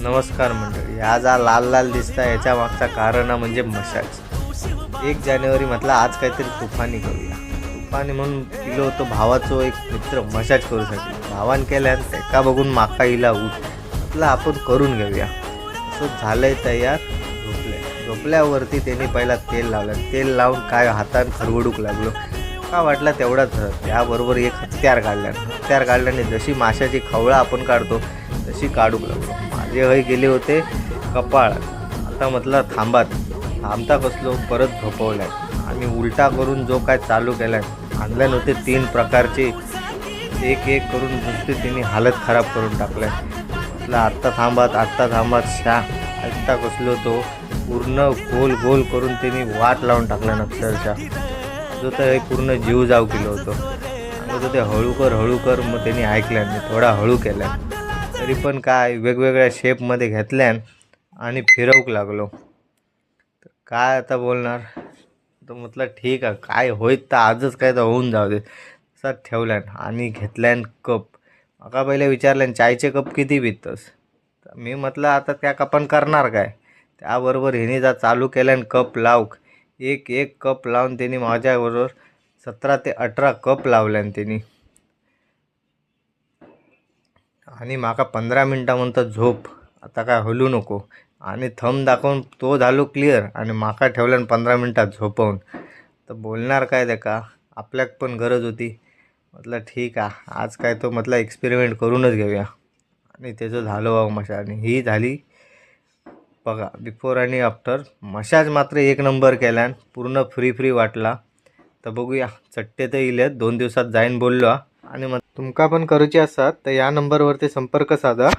नमस्कार मंडळी. आज हा लाल लाल दिसता याच्या मागचा कारण म्हणजे मशाज. 1 जानेवारी म्हटलं आज काहीतरी तुफानी करूया. तुफानी म्हणून गेलो होतो भावाचो एक मित्र मशाज करूसाठी. भावान केल्यान एका बघून माका हिला म्हटलं आपण करून घेऊया. असं झालंय तयार. झोपल्यावरती त्यांनी पहिला तेल लावलं. तेल लावून काय हातान खरवडूक लागलो. का वाटला तेवढाच त्याबरोबर एक हत्यार काढल्याने जशी माशाची खवळा आपण काढतो तशी काढूक लागलो. माझे हय गेले होते कपाळ. आता म्हटलं थांबता कसलो परत झोपवलाय आणि उलटा करून जो काय चालू केलाय. आणल्यान होते 3 प्रकारचे एक एक करून नुसते त्यांनी हालत खराब करून टाकलाय. म्हटलं आत्ता थांबात ऐकता कसलो तो पूर्ण गोल करून त्यांनी वाट लावून टाकला अक्षरशः. जो तर पूर्ण जीव जाऊ केलं होतं. सांगत होते हळू कर. मग त्यांनी ऐकल्यान मी थोडा हळू केला. तरी पण काय वेगवेगळ्या शेपमध्ये घेतल्यान आणि फिरवूक लागलो. तर काय आता बोलणार. तर म्हटलं ठीक आहे काय होईत तर आजच काय तर होऊन जाऊ दे. तसाच ठेवल्यान आणि घेतल्यान कप. माका पहिले विचारल्यान चायचे कप किती पितस. तर मी म्हटलं आता त्या कपान करणार काय. त्याबरोबर ह्याने जा चालू केल्यान कप लावूक. एक कप लावून त्यांनी माझ्याबरोबर 17 ते 18 कप लावल्यान त्यांनी. आणि माका 15 मिनटानंतर झोप. आता काय हलू नको आणि थंब दाखवून तो झालो क्लिअर आणि माका ठेवल्यान 15 मिनटात झोपवून. तर बोलणार काय त्याका. आपल्याक पण गरज होती. म्हटलं ठीक आहे आज काय तो म्हटलं एक्सपेरिमेंट करूनच घेऊया. आणि त्याचं झालं बाबा मशाज. आणि ही झाली बघा बिफोर आणि आफ्टर. मशाज मात्र 1 नंबर केल्यान. पूर्ण फ्री वाटला. तर बघूया चट्टे तर येईल 2 दिवसात जाईन बोललो. आणि मग तुमका पण करूची असतात तर या नंबरवरती संपर्क साधा.